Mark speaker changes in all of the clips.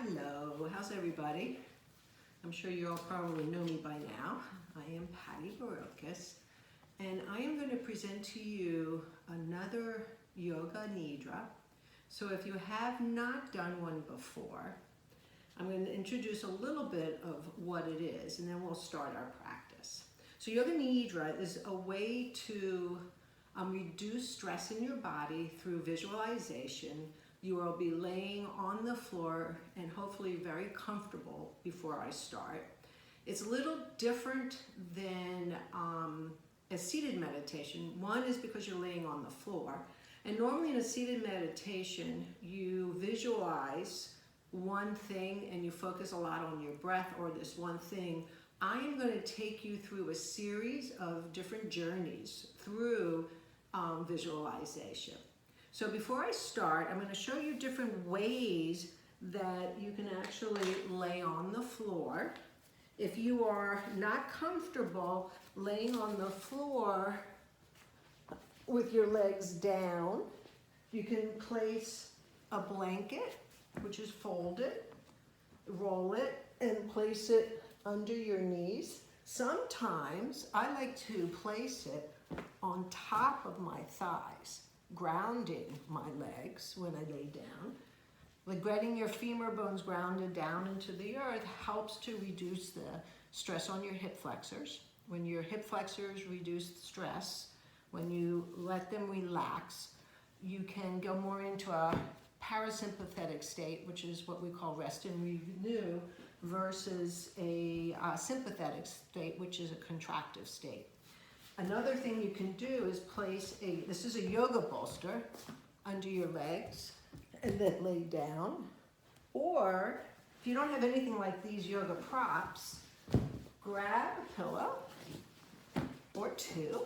Speaker 1: Hello, how's everybody? I'm sure you all probably know me by now. I am Patty Barocas, and I am going to present to you another Yoga Nidra. So if you have not done one before, I'm going to introduce a little bit of what it is, and then we'll start our practice. So Yoga Nidra is a way to reduce stress in your body through visualization. You will be laying on the floor and hopefully very comfortable before I start. It's a little different than a seated meditation. One is because you're laying on the floor. And normally in a seated meditation, you visualize one thing and you focus a lot on your breath or this one thing. I am going to take you through a series of different journeys through visualization. So before I start, I'm going to show you different ways that you can actually lay on the floor. If you are not comfortable laying on the floor with your legs down, you can place a blanket, which is folded, roll it, and place it under your knees. Sometimes I like to place it on top of my thighs, grounding my legs when I lay down. Like getting your femur bones grounded down into the earth helps to reduce the stress on your hip flexors. When your hip flexors reduce stress, when you let them relax, you can go more into a parasympathetic state, which is what we call rest and renew, versus a sympathetic state, which is a contractive state. Another thing you can do is place this is a yoga bolster under your legs and then lay down. Or if you don't have anything like these yoga props, grab a pillow or two.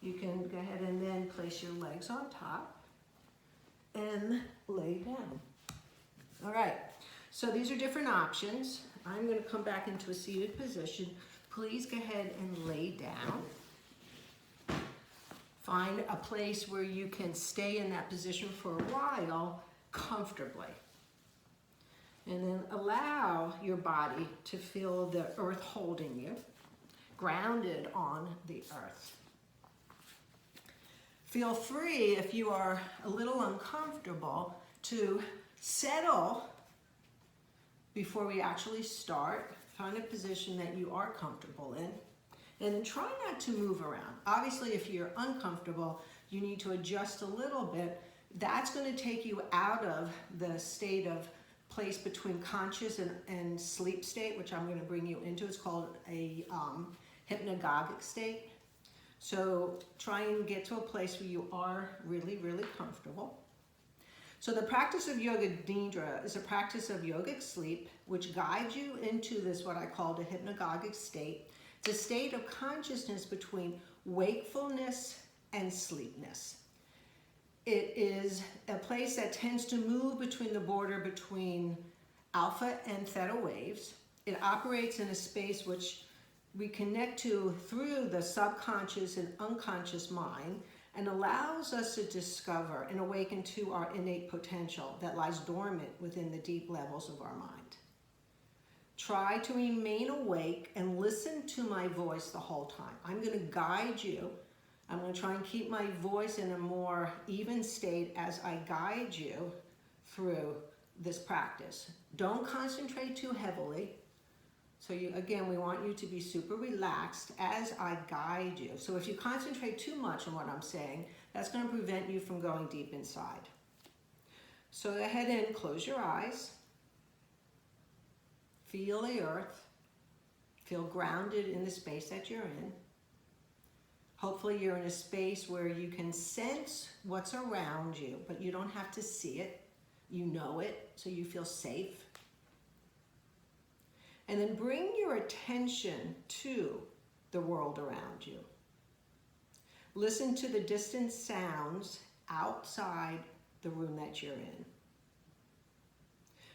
Speaker 1: You can go ahead and then place your legs on top and lay down. All right, so these are different options. I'm going to come back into a seated position. Please go ahead and lay down. Find a place where you can stay in that position for a while comfortably. And then allow your body to feel the earth holding you, grounded on the earth. Feel free, if you are a little uncomfortable, to settle before we actually start. Find a position that you are comfortable in, and then try not to move around. Obviously, if you're uncomfortable, you need to adjust a little bit. That's going to take you out of the state of place between conscious and sleep state, which I'm going to bring you into. It's called a hypnagogic state. So try and get to a place where you are really, really comfortable. So the practice of Yoga Nidra is a practice of yogic sleep, which guides you into this, what I call the hypnagogic state. It's a state of consciousness between wakefulness and sleepness. It is a place that tends to move between the border between alpha and theta waves. It operates in a space which we connect to through the subconscious and unconscious mind, and allows us to discover and awaken to our innate potential that lies dormant within the deep levels of our mind. Try to remain awake and listen to my voice the whole time. I'm going to guide you. I'm going to try and keep my voice in a more even state as I guide you through this practice. Don't concentrate too heavily. So again, we want you to be super relaxed as I guide you. So if you concentrate too much on what I'm saying, that's going to prevent you from going deep inside. So go ahead and close your eyes. Feel the earth. Feel grounded in the space that you're in. Hopefully you're in a space where you can sense what's around you, but you don't have to see it. You know it, so you feel safe. And then bring your attention to the world around you. Listen to the distant sounds outside the room that you're in.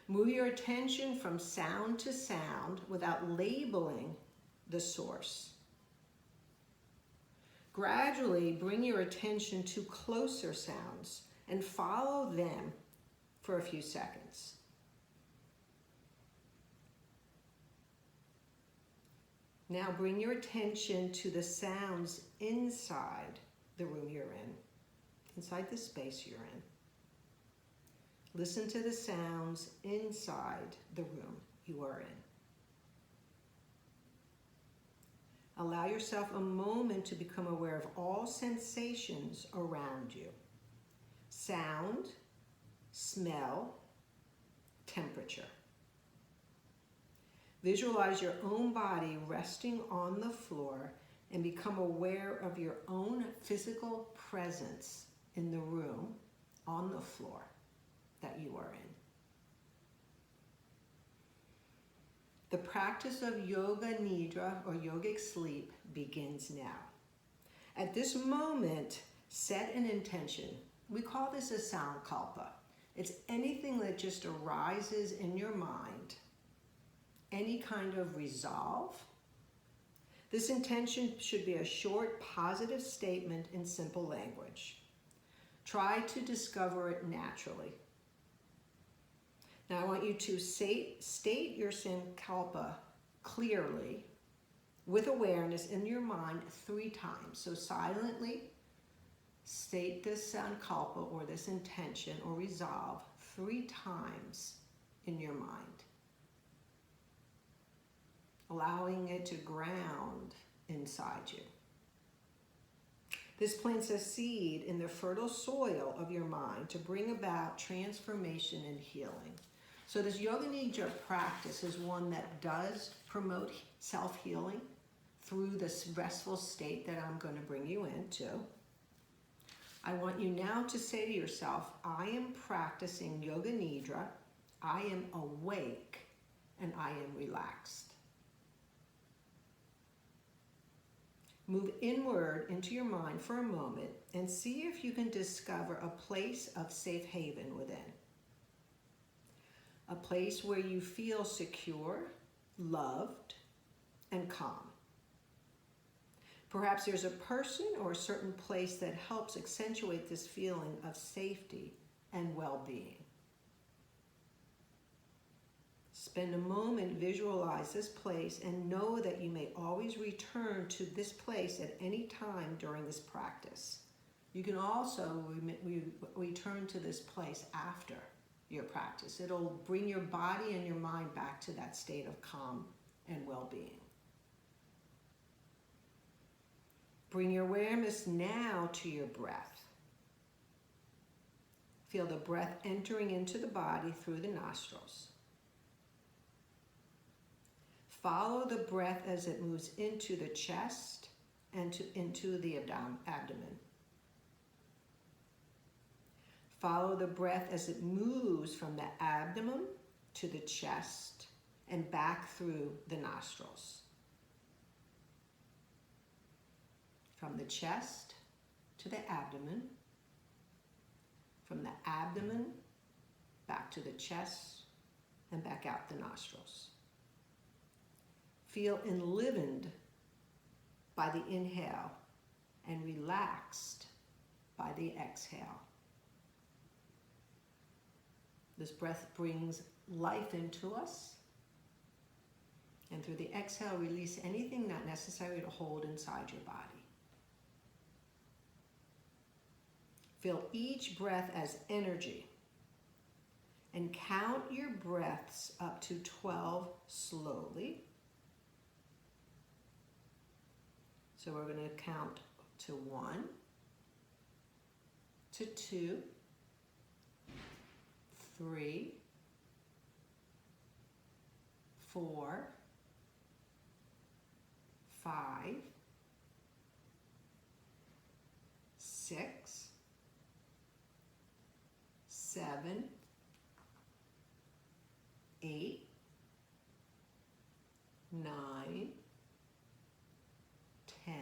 Speaker 1: Move your attention from sound to sound without labeling the source. Gradually bring your attention to closer sounds and follow them for a few seconds. Now bring your attention to the sounds inside the room you're in, inside the space you're in. Listen to the sounds inside the room you are in. Allow yourself a moment to become aware of all sensations around you. Sound, smell, temperature. Visualize your own body resting on the floor and become aware of your own physical presence in the room, on the floor that you are in. The practice of Yoga Nidra or yogic sleep begins now. At this moment, set an intention. We call this a sankalpa. It's anything that just arises in your mind, any kind of resolve. This intention should be a short, positive statement in simple language. Try to discover it naturally. Now I want you to state your sankalpa clearly with awareness in your mind 3 times. So silently state this sankalpa or this intention or resolve 3 times in your mind, allowing it to ground inside you. This plants a seed in the fertile soil of your mind to bring about transformation and healing. So this Yoga Nidra practice is one that does promote self-healing through this restful state that I'm going to bring you into. I want you now to say to yourself, I am practicing Yoga Nidra, I am awake, and I am relaxed. Move inward into your mind for a moment and see if you can discover a place of safe haven within. A place where you feel secure, loved, and calm. Perhaps there's a person or a certain place that helps accentuate this feeling of safety and well-being. Spend a moment, visualize this place, and know that you may always return to this place at any time during this practice. You can also return to this place after your practice. It'll bring your body and your mind back to that state of calm and well-being. Bring your awareness now to your breath. Feel the breath entering into the body through the nostrils. Follow the breath as it moves into the chest and into the abdomen. Follow the breath as it moves from the abdomen to the chest and back through the nostrils. From the chest to the abdomen, from the abdomen back to the chest and back out the nostrils. Feel enlivened by the inhale and relaxed by the exhale. This breath brings life into us. And through the exhale, release anything not necessary to hold inside your body. Feel each breath as energy. And count your breaths up to 12 slowly. So we're going to count to 1, to 2, 3, 4, 5, 6, 7, 8, 9, 10,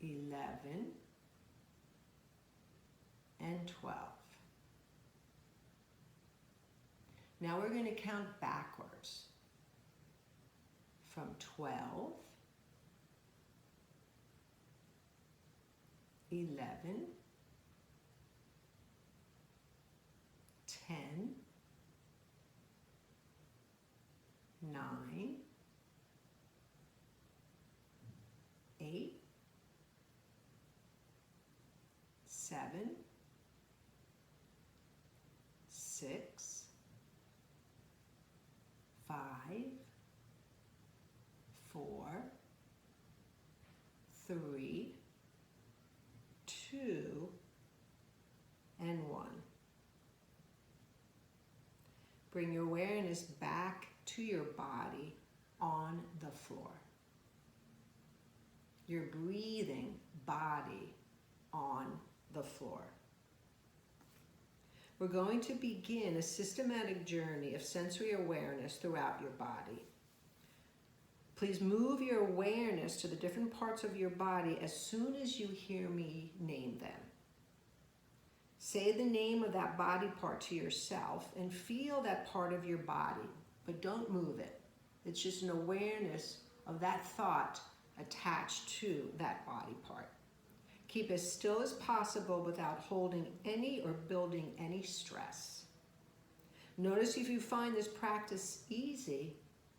Speaker 1: 11, and 12. Now we're going to count backwards from 12, 11, 7, 6, 5, 4, 3, 2, and 1. Bring your awareness back to your body on the floor. Your breathing body on the floor. We're going to begin a systematic journey of sensory awareness throughout your body. Please move your awareness to the different parts of your body as soon as you hear me name them. Say the name of that body part to yourself and feel that part of your body, but don't move it. It's just an awareness of that thought attached to that body part. Keep as still as possible without holding any or building any stress. Notice if you find this practice easy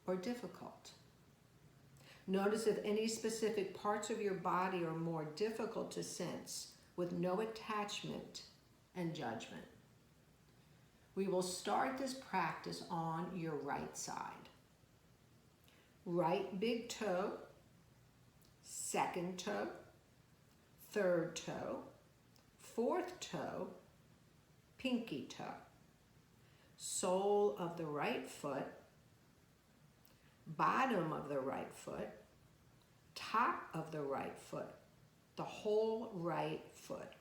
Speaker 1: or difficult. Notice if any specific parts of your body are more difficult to sense with no attachment and judgment. We will start this practice on your right side. Right big toe, second toe, third toe, fourth toe, pinky toe. Sole of the right foot, bottom of the right foot, top of the right foot, the whole right foot.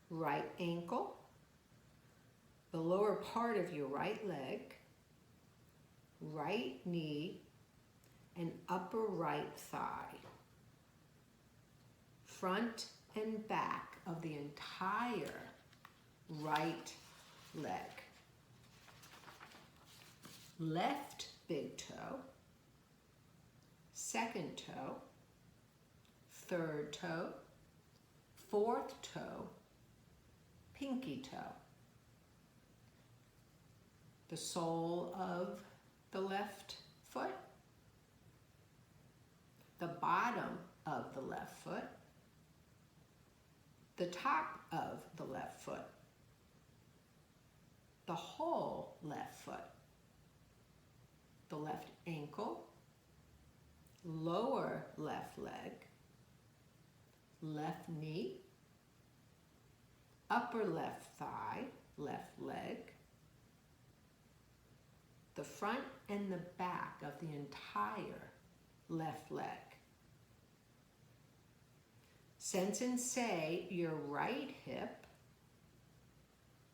Speaker 1: Right ankle, the lower part of your right leg, right knee, and upper right thigh. Front and back of the entire right leg. Left big toe, second toe, third toe, fourth toe, pinky toe. The sole of the left foot, the bottom of the left foot, the top of the left foot, the whole left foot, the left ankle, lower left leg, left knee, upper left thigh, left leg, the front and the back of the entire left leg. Sense and say your right hip,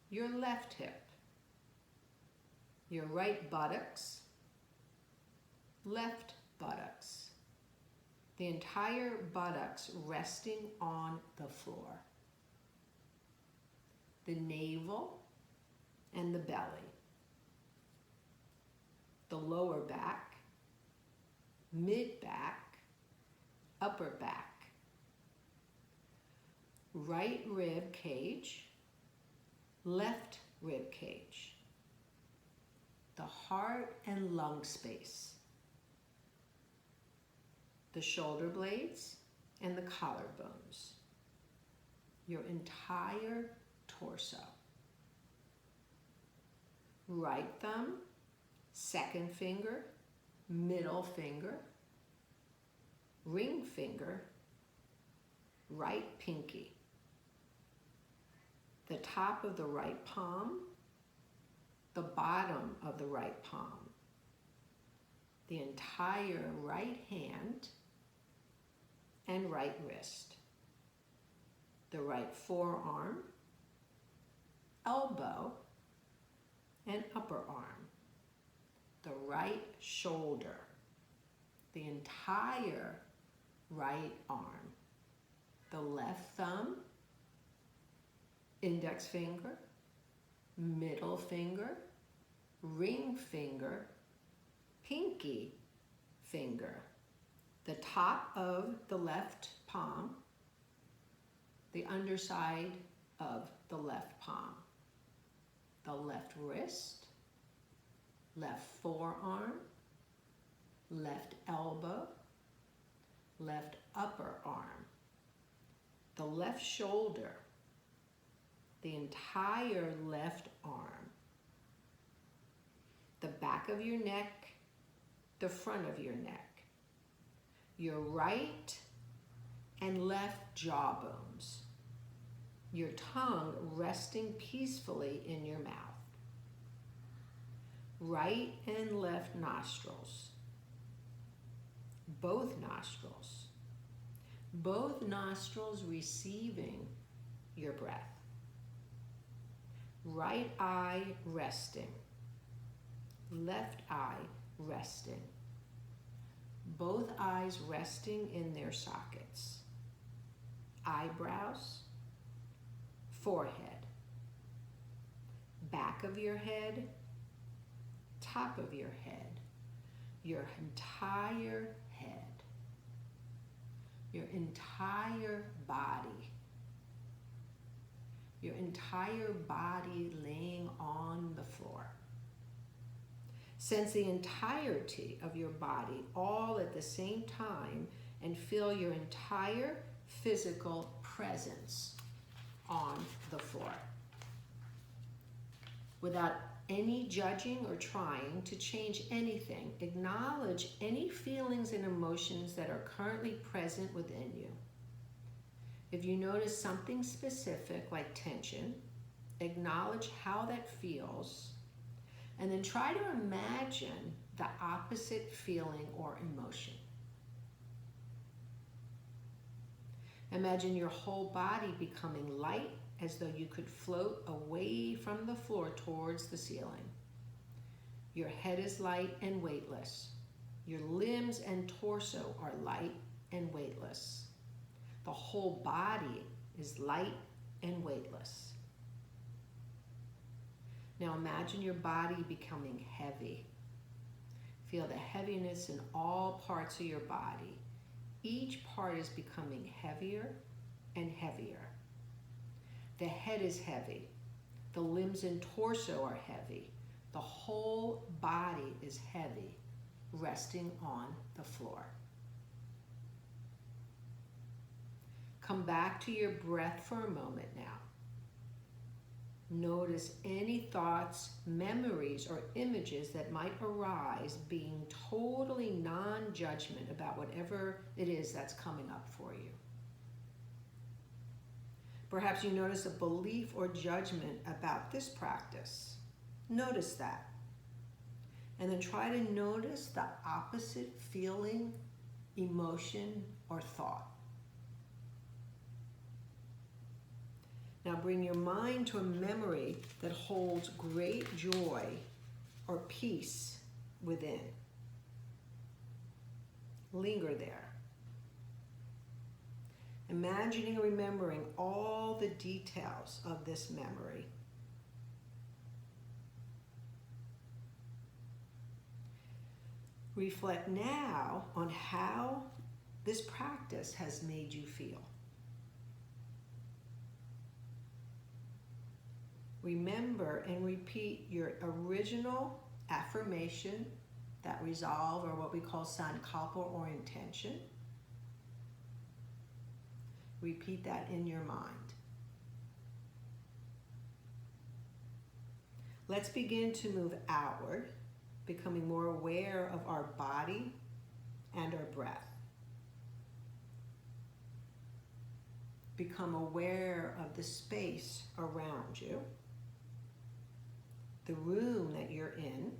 Speaker 1: your left hip, your right buttocks, left buttocks, the entire buttocks resting on the floor, the navel and the belly, the lower back, mid-back, upper back, right rib cage, left rib cage, the heart and lung space, the shoulder blades and the collarbones, your entire torso. Right thumb, second finger, middle finger, ring finger, right pinky, the top of the right palm, the bottom of the right palm, the entire right hand and right wrist, the right forearm, elbow, and upper arm, the right shoulder, the entire right arm, the left thumb, index finger, middle finger, ring finger, pinky finger, the top of the left palm, the underside of the left palm, the left wrist, left forearm, left elbow, left upper arm, the left shoulder, the entire left arm, the back of your neck, the front of your neck, your right and left jawbones, your tongue resting peacefully in your mouth, right and left nostrils, both nostrils receiving your breath, right eye resting, left eye resting, both eyes resting in their sockets, eyebrows, forehead, back of your head, top of your head, your entire head, your entire body, your entire body laying on the floor. Sense the entirety of your body all at the same time and feel your entire physical presence on the floor. Without any judging or trying to change anything, acknowledge any feelings and emotions that are currently present within you. If you notice something specific like tension, acknowledge how that feels, and then try to imagine the opposite feeling or emotion. Imagine your whole body becoming light, as though you could float away from the floor towards the ceiling. Your head is light and weightless. Your limbs and torso are light and weightless. The whole body is light and weightless. Now imagine your body becoming heavy. Feel the heaviness in all parts of your body. Each part is becoming heavier and heavier. The head is heavy. The limbs and torso are heavy. The whole body is heavy, resting on the floor. Come back to your breath for a moment now. Notice any thoughts, memories, or images that might arise, being totally non-judgment about whatever it is that's coming up for you. Perhaps you notice a belief or judgment about this practice. Notice that. And then try to notice the opposite feeling, emotion, or thought. Now bring your mind to a memory that holds great joy or peace within. Linger there. Imagining and remembering all the details of this memory. Reflect now on how this practice has made you feel. Remember and repeat your original affirmation, that resolve, or what we call sankalpa or intention. Repeat that in your mind. Let's begin to move outward, becoming more aware of our body and our breath. Become aware of the space around you, the room that you're in,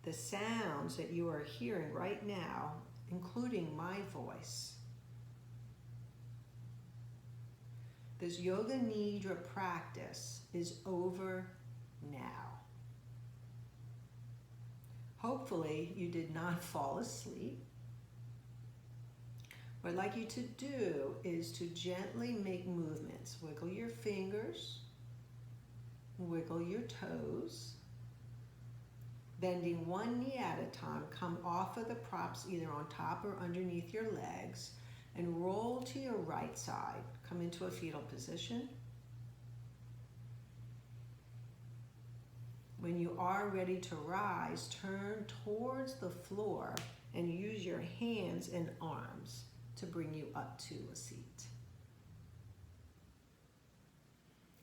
Speaker 1: the sounds that you are hearing right now, including my voice. This Yoga Nidra practice is over now. Hopefully you did not fall asleep. What I'd like you to do is to gently make movements. Wiggle your fingers, wiggle your toes, bending one knee at a time. Come off of the props either on top or underneath your legs and roll to your right side. Come into a fetal position. When you are ready to rise, turn towards the floor and use your hands and arms to bring you up to a seat.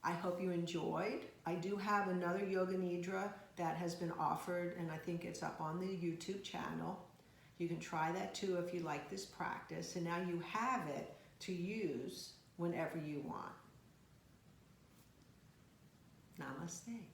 Speaker 1: I hope you enjoyed. I do have another Yoga Nidra that has been offered, and I think it's up on the YouTube channel. You can try that too if you like this practice, and now you have it to use whenever you want. Namaste.